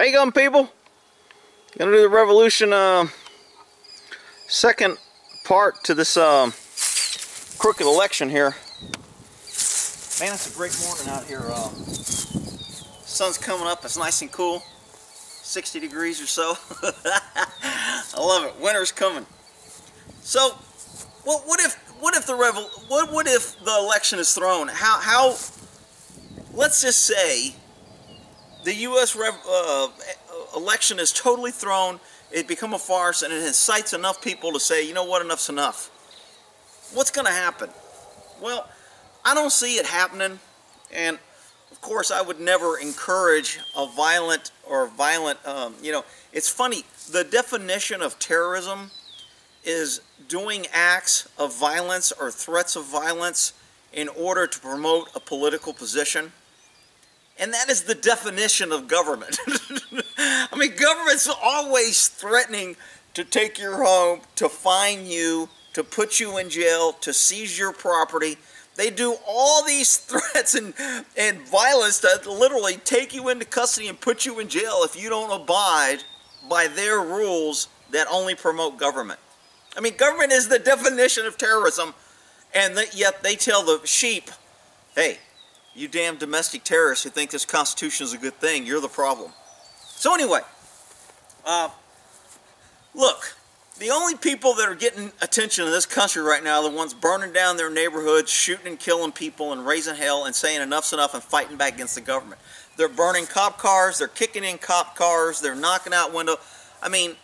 How you going, people? Gonna do the revolution second part to this crooked election here. Man, it's a great morning out here. Sun's coming up. It's nice and cool, 60 degrees or so. I love it. Winter's coming. So, what if the election is thrown? How? Let's just say the U.S. election is totally thrown. It become a farce, and it incites enough people to say, you know what, enough's enough. What's going to happen? Well, I don't see it happening, and of course I would never encourage a violent, it's funny, the definition of terrorism is doing acts of violence or threats of violence in order to promote a political position. And that is the definition of government. I mean, government's always threatening to take your home, to fine you, to put you in jail, to seize your property. They do all these threats and violence to literally take you into custody and put you in jail if you don't abide by their rules that only promote government. I mean, government is the definition of terrorism, and yet they tell the sheep, hey, you damn domestic terrorists who think this Constitution is a good thing, you're the problem. So anyway, look, the only people that are getting attention in this country right now are the ones burning down their neighborhoods, shooting and killing people and raising hell and saying enough's enough and fighting back against the government. They're burning cop cars, they're kicking in cop cars, they're knocking out windows. I mean,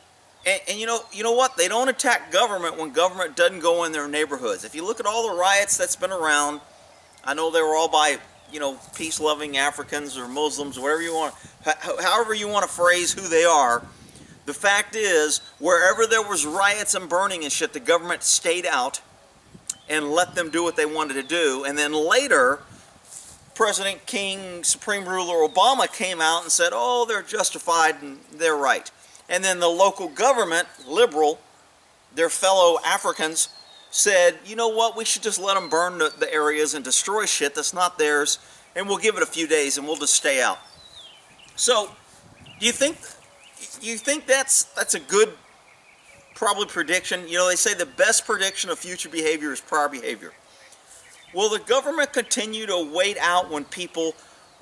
and you know what? They don't attack government when government doesn't go in their neighborhoods. If you look at all the riots that's been around, I know they were all by, peace-loving Africans or Muslims, whatever you want, however you want to phrase who they are. The fact is, wherever there was riots and burning and shit, the government stayed out and let them do what they wanted to do. And then later, President King, Supreme Ruler Obama came out and said, oh, they're justified and they're right. And then the local government, liberal, their fellow Africans, said, you know what, we should just let them burn the areas and destroy shit that's not theirs, and we'll give it a few days and we'll just stay out. So, do you think that's a good, probably, prediction? They say the best prediction of future behavior is prior behavior. Will the government continue to wait out when people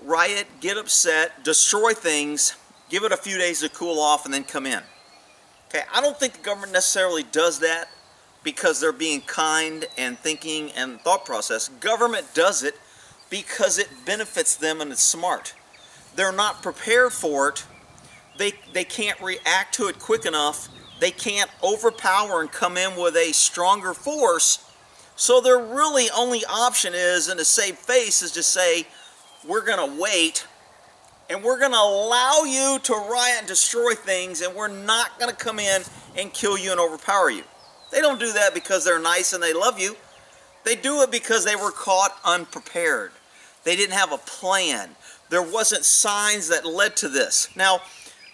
riot, get upset, destroy things, give it a few days to cool off, and then come in? Okay, I don't think the government necessarily does that because they're being kind and thinking and thought process. Government does it because it benefits them and it's smart. They're not prepared for it. They can't react to it quick enough. They can't overpower and come in with a stronger force. So their really only option is, and to save face, is just say, we're going to wait and we're going to allow you to riot and destroy things, and we're not going to come in and kill you and overpower you. They don't do that because they're nice and they love you. They do it because they were caught unprepared. They didn't have a plan. There wasn't signs that led to this. Now,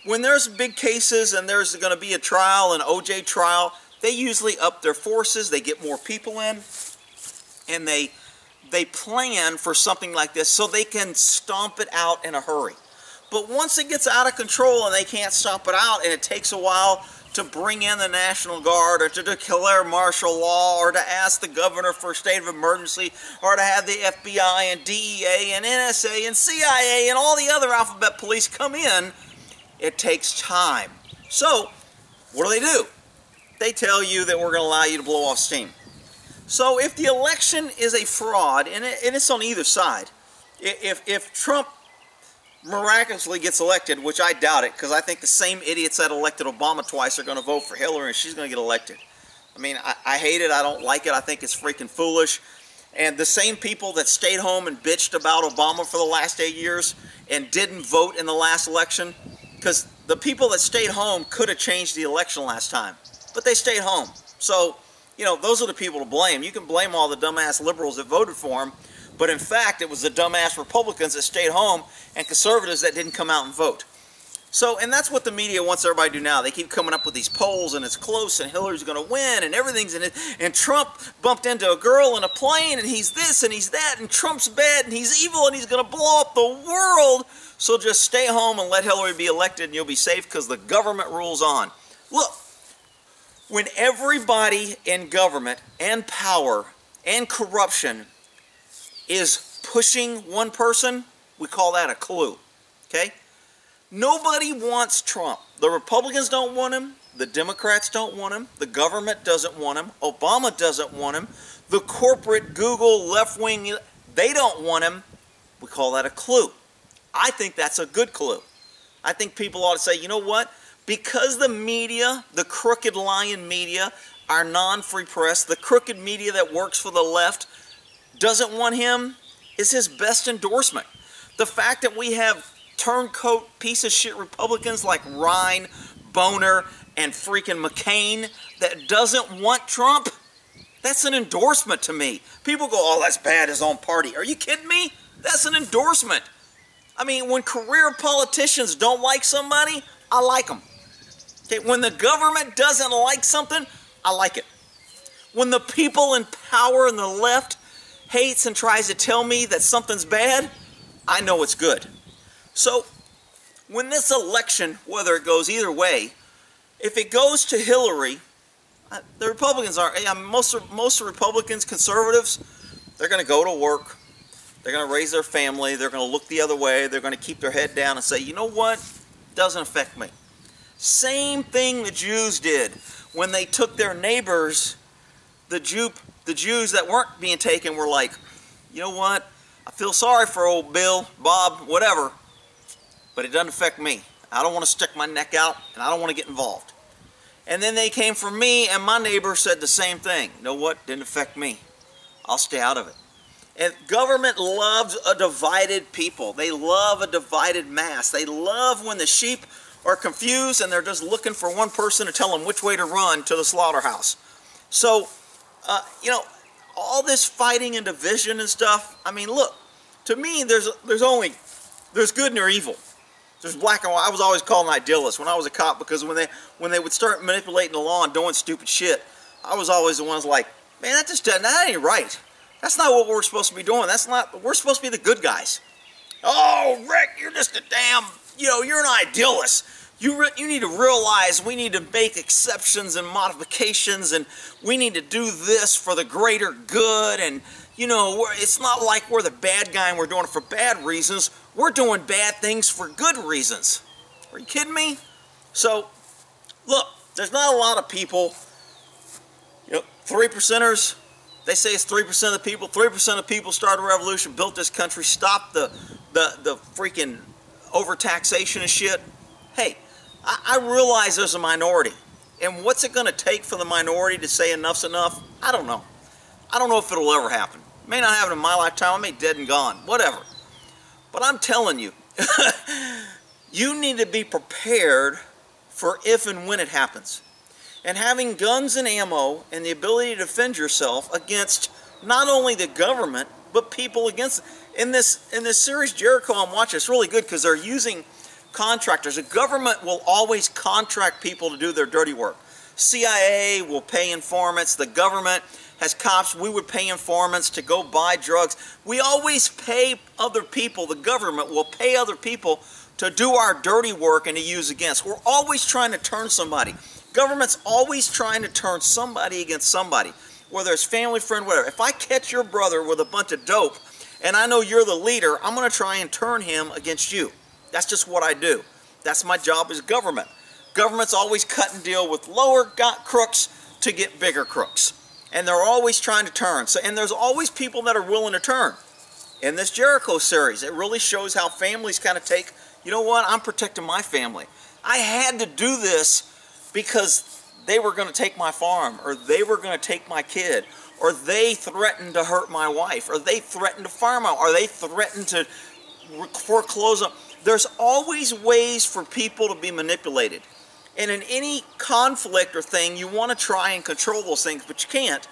when there's big cases and there's going to be a trial, an OJ trial, they usually up their forces, they get more people in, and they plan for something like this so they can stomp it out in a hurry. But once it gets out of control and they can't stomp it out, and it takes a while to bring in the National Guard or to declare martial law or to ask the governor for a state of emergency or to have the FBI and DEA and NSA and CIA and all the other alphabet police come in, it takes time. So, what do? They tell you that we're going to allow you to blow off steam. So if the election is a fraud, and it's on either side, if Trump miraculously gets elected, which I doubt it, because I think the same idiots that elected Obama twice are going to vote for Hillary and she's going to get elected. I mean, I hate it. I don't like it. I think it's freaking foolish. And the same people that stayed home and bitched about Obama for the last 8 years and didn't vote in the last election, because the people that stayed home could have changed the election last time, but they stayed home. So, those are the people to blame. You can blame all the dumbass liberals that voted for him, but in fact, it was the dumbass Republicans that stayed home and conservatives that didn't come out and vote. So, and that's what the media wants everybody to do now. They keep coming up with these polls, and it's close, and Hillary's going to win, and everything's in it. And Trump bumped into a girl in a plane, and he's this, and he's that, and Trump's bad, and he's evil, and he's going to blow up the world. So just stay home and let Hillary be elected, and you'll be safe because the government rules on. Look, when everybody in government and power and corruption is pushing one person, we call that a clue, okay? Nobody wants Trump. The Republicans don't want him. The Democrats don't want him. The government doesn't want him. Obama doesn't want him. The corporate Google left-wing, they don't want him. We call that a clue. I think that's a good clue. I think people ought to say, you know what? Because the media, the crooked lying media, our non-free press, the crooked media that works for the left, doesn't want him, is his best endorsement. The fact that we have turncoat piece of shit Republicans like Ryan, Boner, and freaking McCain that doesn't want Trump, that's an endorsement to me. People go, oh, that's bad, his own party. Are you kidding me? That's an endorsement. I mean, when career politicians don't like somebody, I like them. Okay, when the government doesn't like something, I like it. When the people in power and the left hates and tries to tell me that something's bad, I know it's good. So, when this election, whether it goes either way, if it goes to Hillary, the Republicans are, most Republicans, conservatives, they're going to go to work, they're going to raise their family, they're going to look the other way, they're going to keep their head down and say, you know what, doesn't affect me. Same thing the Jews did when they took their neighbors. The Jews that weren't being taken were like, you know what, I feel sorry for old Bill, Bob, whatever, but it doesn't affect me. I don't want to stick my neck out, and I don't want to get involved. And then they came for me, and my neighbor said the same thing. You know what? Didn't affect me. I'll stay out of it. And government loves a divided people. They love a divided mass. They love when the sheep are confused, and they're just looking for one person to tell them which way to run to the slaughterhouse. So, you know, all this fighting and division and stuff, I mean, look, to me, there's good and there's evil. There's black and white. I was always called an idealist when I was a cop, because when they would start manipulating the law and doing stupid shit, I was always the ones like, man, that ain't right. That's not what we're supposed to be doing. We're supposed to be the good guys. Oh, Rick, you're just a damn, you're an idealist. You need to realize we need to make exceptions and modifications, and we need to do this for the greater good, and it's not like we're the bad guy and we're doing it for bad reasons. We're doing bad things for good reasons. Are you kidding me? So, look, there's not a lot of people, 3%ers, they say it's 3% of the people. 3% of people started a revolution, built this country, stopped the freaking overtaxation and shit. Hey, I realize there's a minority. And what's it going to take for the minority to say enough's enough? I don't know. I don't know if it'll ever happen. It may not happen in my lifetime. I may be dead and gone. Whatever. But I'm telling you, you need to be prepared for if and when it happens. And having guns and ammo and the ability to defend yourself against not only the government, but people against it. In this series, Jericho, I'm watching, it's really good because they're using contractors. The government will always contract people to do their dirty work. CIA will pay informants. The government has cops. We would pay informants to go buy drugs. We always pay other people. The government will pay other people to do our dirty work and to use against. We're always trying to turn somebody. Government's always trying to turn somebody against somebody, whether it's family, friend, whatever. If I catch your brother with a bunch of dope and I know you're the leader, I'm going to try and turn him against you. That's just what I do. That's my job as government. Government's always cut and deal with lower crooks to get bigger crooks. And they're always trying to turn. And there's always people that are willing to turn. In this Jericho series, it really shows how families kind of take, you know what, I'm protecting my family. I had to do this because they were going to take my farm, or they were going to take my kid, or they threatened to hurt my wife, or they threatened to farm out, or they threatened to foreclose them. There's always ways for people to be manipulated. And in any conflict or thing, you want to try and control those things, but you can't.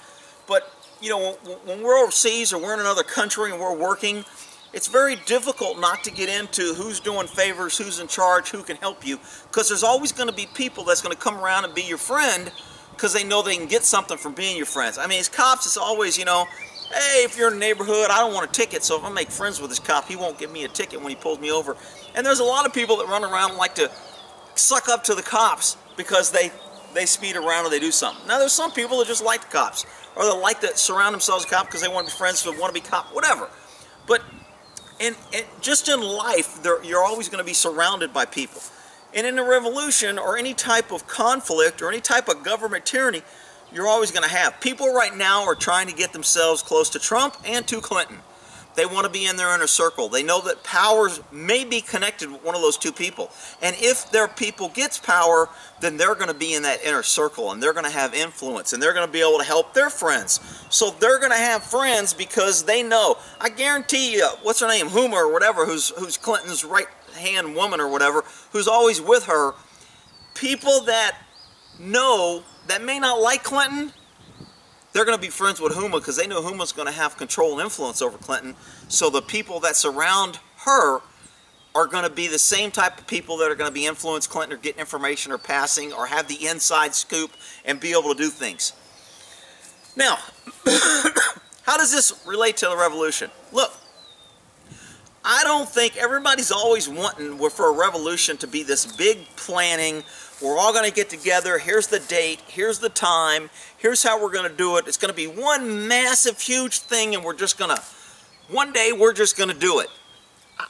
But, when we're overseas or we're in another country and we're working, it's very difficult not to get into who's doing favors, who's in charge, who can help you, because there's always going to be people that's going to come around and be your friend because they know they can get something from being your friends. I mean, as cops, it's always, you know, hey, if you're in the neighborhood, I don't want a ticket, so if I make friends with this cop, he won't give me a ticket when he pulls me over. And there's a lot of people that run around and like to suck up to the cops because they speed around or they do something. Now, there's some people that just like the cops, or they like to surround themselves with cops because they want to be friends, so they want to be cop, whatever. But and just in life, you're always going to be surrounded by people. And in a revolution or any type of conflict or any type of government tyranny, you're always going to have. People right now are trying to get themselves close to Trump and to Clinton. They want to be in their inner circle. They know that powers may be connected with one of those two people. And if their people gets power, then they're going to be in that inner circle, and they're going to have influence, and they're going to be able to help their friends. So they're going to have friends because they know. I guarantee you, what's her name, Huma or whatever, who's Clinton's right-hand woman or whatever, who's always with her, people that know that may not like Clinton, they're going to be friends with Huma because they know Huma's going to have control and influence over Clinton. So the people that surround her are going to be the same type of people that are going to be influenced Clinton or getting information or passing or have the inside scoop and be able to do things. Now, how does this relate to the revolution? Look, I don't think everybody's always wanting for a revolution to be this big planning. We're all going to get together. Here's the date. Here's the time. Here's how we're going to do it. It's going to be one massive, huge thing, and we're just going to, one day, we're just going to do it.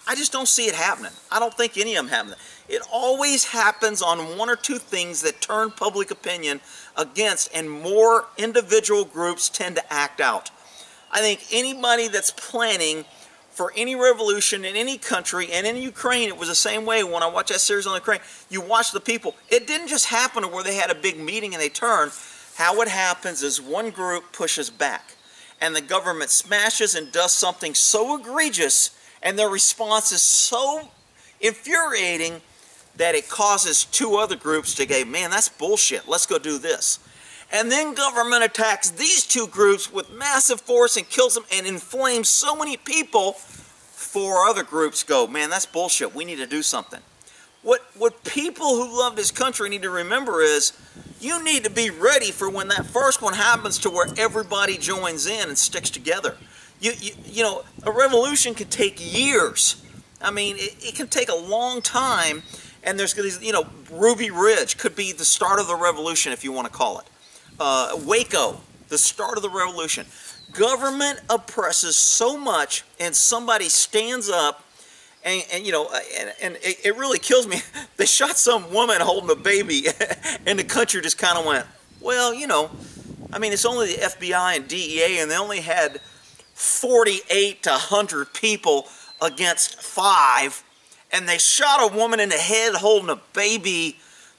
I just don't see it happening. I don't think any of them happen. It always happens on one or two things that turn public opinion against, and more individual groups tend to act out. I think anybody that's planning for any revolution in any country, and in Ukraine, it was the same way. When I watched that series on Ukraine, you watch the people. It didn't just happen where they had a big meeting and they turned. How it happens is one group pushes back, and the government smashes and does something so egregious, and their response is so infuriating that it causes two other groups to go, man, that's bullshit. Let's go do this. And then government attacks these two groups with massive force and kills them and inflames so many people. Four other groups go, man, that's bullshit. We need to do something. What people who love this country need to remember is you need to be ready for when that first one happens to where everybody joins in and sticks together. You know, a revolution can take years. I mean, it can take a long time. And there's these, you know, Ruby Ridge could be the start of the revolution, if you want to call it. Waco, the start of the revolution. Government oppresses so much, and somebody stands up, and you know, and it really kills me. They shot some woman holding a baby, and the country just kind of went, well, you know, I mean, it's only the FBI and DEA, and they only had 48 to 100 people against 5, and they shot a woman in the head holding a baby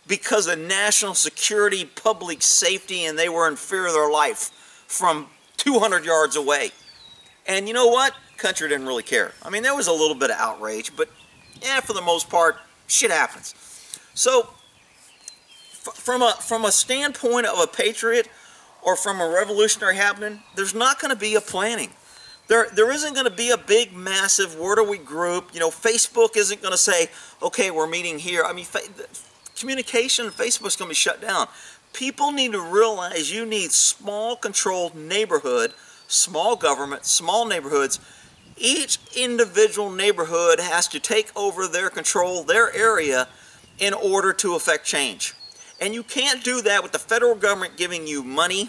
because of national security, public safety, and they were in fear of their life from 200 yards away. And you know what? Country didn't really care. I mean, there was a little bit of outrage, but yeah, for the most part, shit happens. So, from a standpoint of a patriot or from a revolutionary happening, there's not going to be a planning. There isn't going to be a big, massive, where do we group? You know, Facebook isn't going to say, okay, we're meeting here. I mean, communication, Facebook's going to be shut down. People need to realize you need small, controlled neighborhood, small government, small neighborhoods. Each individual neighborhood has to take over their control, their area, in order to affect change. And you can't do that with the federal government giving you money,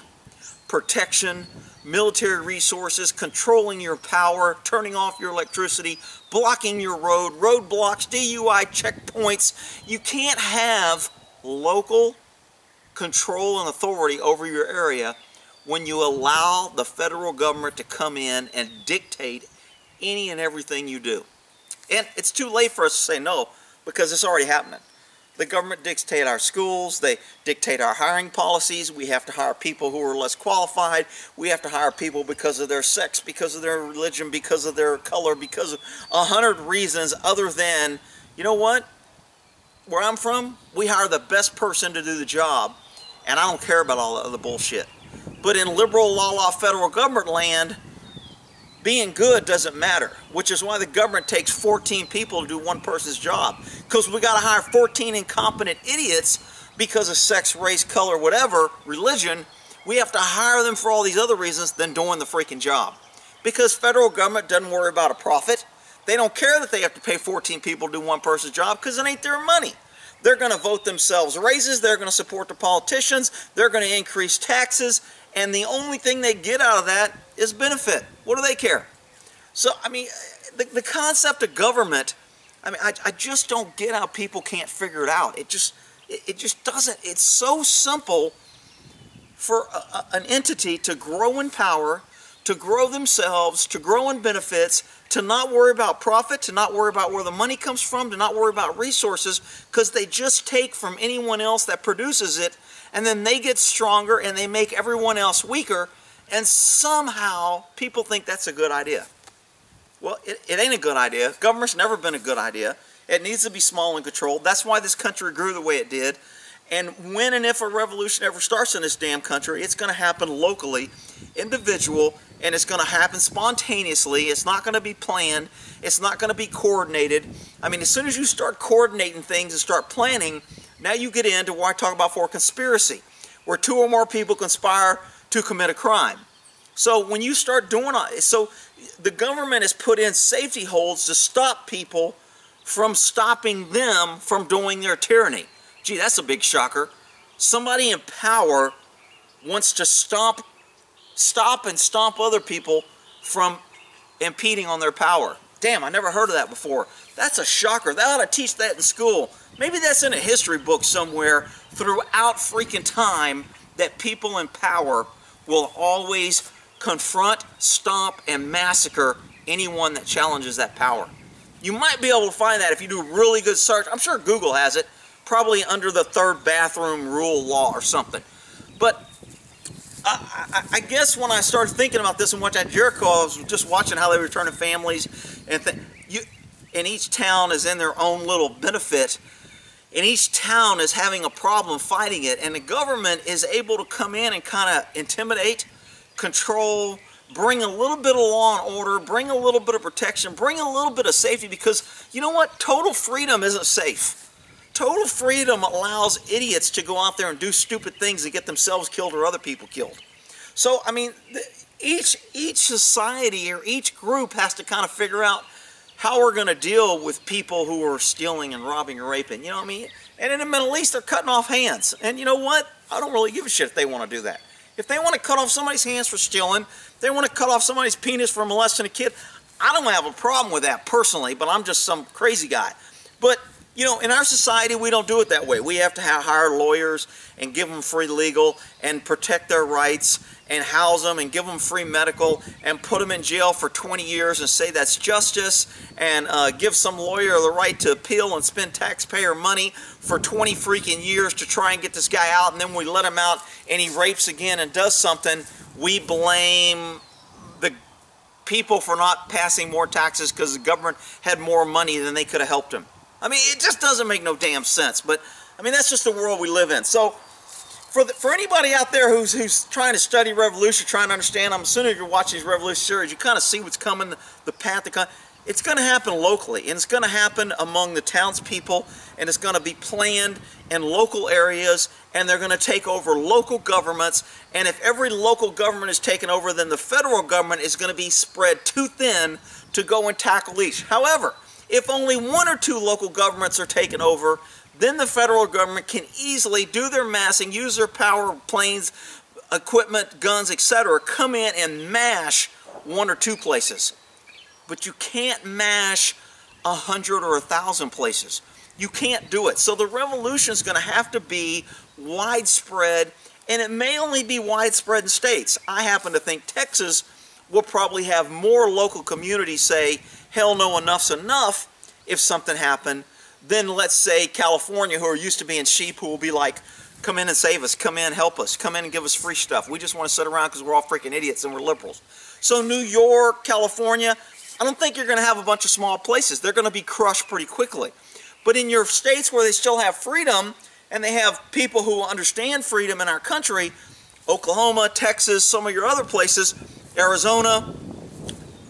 protection, military resources, controlling your power, turning off your electricity, blocking your road, roadblocks, DUI checkpoints. You can't have local control and authority over your area when you allow the federal government to come in and dictate any and everything you do. And it's too late for us to say no, because it's already happening. The government dictates our schools, they dictate our hiring policies. We have to hire people who are less qualified. We have to hire people because of their sex, because of their religion, because of their color, because of 100 reasons other than, you know what? Where I'm from, we hire the best person to do the job, and I don't care about all the other bullshit. But in liberal, la-la federal government land, being good doesn't matter, which is why the government takes 14 people to do one person's job. Because we got to hire 14 incompetent idiots because of sex, race, color, whatever, religion. We have to hire them for all these other reasons than doing the freaking job. Because federal government doesn't worry about a profit. They don't care that they have to pay 14 people to do one person's job because it ain't their money. They're going to vote themselves raises. They're going to support the politicians. They're going to increase taxes. And the only thing they get out of that is benefit. What do they care? So, I mean, the concept of government, I mean, I just don't get how people can't figure it out. It just doesn't. It's so simple for an entity to grow in power, to grow themselves, to grow in benefits, to not worry about profit, to not worry about where the money comes from, to not worry about resources, because they just take from anyone else that produces it, and then they get stronger and they make everyone else weaker, and somehow people think that's a good idea. Well, it ain't a good idea. Government's never been a good idea. It needs to be small and controlled. That's why this country grew the way it did. And when and if a revolution ever starts in this damn country, it's going to happen locally, individual, and it's going to happen spontaneously. It's not going to be planned. It's not going to be coordinated. I mean, as soon as you start coordinating things and start planning, now you get into what I talk about for conspiracy, where two or more people conspire to commit a crime. So when you start doing it, so the government has put in safety holds to stop people from stopping them from doing their tyranny. Gee, that's a big shocker. Somebody in power wants to stop and stomp other people from impeding on their power. Damn, I never heard of that before. That's a shocker. They ought to teach that in school. Maybe that's in a history book somewhere throughout freaking time, that people in power will always confront, stomp, and massacre anyone that challenges that power. You might be able to find that if you do a really good search. I'm sure Google has it. Probably under the third bathroom rule law or something. But I guess when I started thinking about this and watching Jericho, I was just watching how they were returning families, and each town is in their own little benefit, and each town is having a problem fighting it, and the government is able to come in and kind of intimidate, control, bring a little bit of law and order, bring a little bit of protection, bring a little bit of safety, because you know what? Total freedom isn't safe. Total freedom allows idiots to go out there and do stupid things and get themselves killed or other people killed. So, I mean, each society or each group has to kind of figure out how we're going to deal with people who are stealing and robbing and raping. You know what I mean? And in the Middle East, they're cutting off hands. And you know what? I don't really give a shit if they want to do that. If they want to cut off somebody's hands for stealing, if they want to cut off somebody's penis for molesting a kid, I don't have a problem with that personally, but I'm just some crazy guy. But you know, in our society, we don't do it that way. We have to hire lawyers and give them free legal and protect their rights and house them and give them free medical and put them in jail for 20 years and say that's justice, and give some lawyer the right to appeal and spend taxpayer money for 20 freaking years to try and get this guy out, and then we let him out and he rapes again and does something. We blame the people for not passing more taxes because the government had more money than they could have helped him. I mean, it just doesn't make no damn sense. But, I mean, that's just the world we live in. So, for anybody out there who's trying to study revolution, trying to understand, I'm assuming if you're watching these revolution series, you kind of see what's coming, the path. It's going to happen locally, and it's going to happen among the townspeople, and it's going to be planned in local areas, and they're going to take over local governments. And if every local government is taken over, then the federal government is going to be spread too thin to go and tackle each. However, if only one or two local governments are taken over, then the federal government can easily do their massing, use their power, planes, equipment, guns, etc., come in and mash one or two places. But you can't mash 100 or 1,000 places. You can't do it. So the revolution is going to have to be widespread, and it may only be widespread in states. I happen to think Texas will probably have more local communities say, hell no, enough's enough if something happened, than let's say California, who are used to being sheep, who will be like, come in and save us, come in, help us, come in and give us free stuff. We just want to sit around because we're all freaking idiots and we're liberals. So New York, California, I don't think you're going to have a bunch of small places. They're going to be crushed pretty quickly. But in your states where they still have freedom, and they have people who understand freedom in our country, Oklahoma, Texas, some of your other places, Arizona,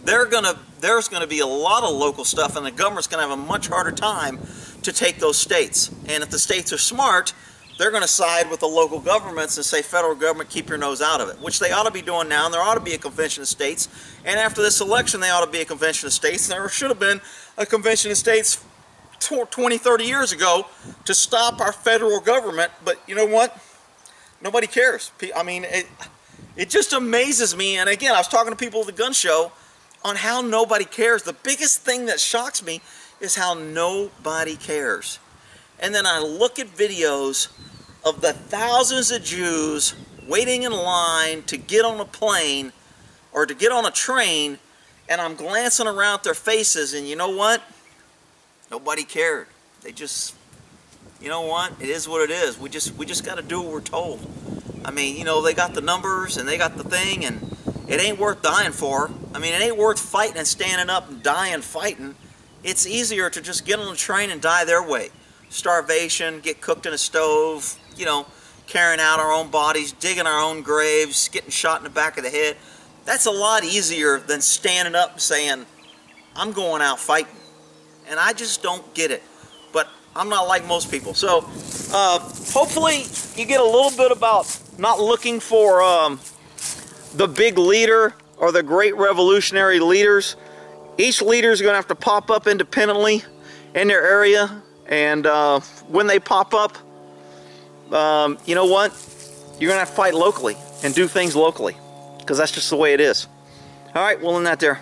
there's gonna be a lot of local stuff, and the government's gonna have a much harder time to take those states. And if the states are smart, they're going to side with the local governments and say, federal government, keep your nose out of it, which they ought to be doing now, and there ought to be a convention of states. And after this election, they ought to be a convention of states, and there should have been a convention of states 20, 30 years ago to stop our federal government. But you know what? Nobody cares. I mean, it just amazes me. And again, I was talking to people at the gun show on how nobody cares. The biggest thing that shocks me is how nobody cares. And then I look at videos of the thousands of Jews waiting in line to get on a plane or to get on a train, and I'm glancing around at their faces, and you know what? Nobody cared. They just, you know what? It is what it is. We just got to do what we're told. I mean, you know, they got the numbers and they got the thing, and it ain't worth dying for. I mean, it ain't worth fighting and standing up and dying fighting. It's easier to just get on a train and die their way. Starvation, get cooked in a stove, you know, carrying out our own bodies, digging our own graves, getting shot in the back of the head. That's a lot easier than standing up and saying, I'm going out fighting. And I just don't get it. But I'm not like most people. So hopefully you get a little bit about not looking for the big leader or the great revolutionary leaders. Each leader is going to have to pop up independently in their area. And when they pop up, you know what? You're going to have to fight locally and do things locally, because that's just the way it is. All right, we'll end that there.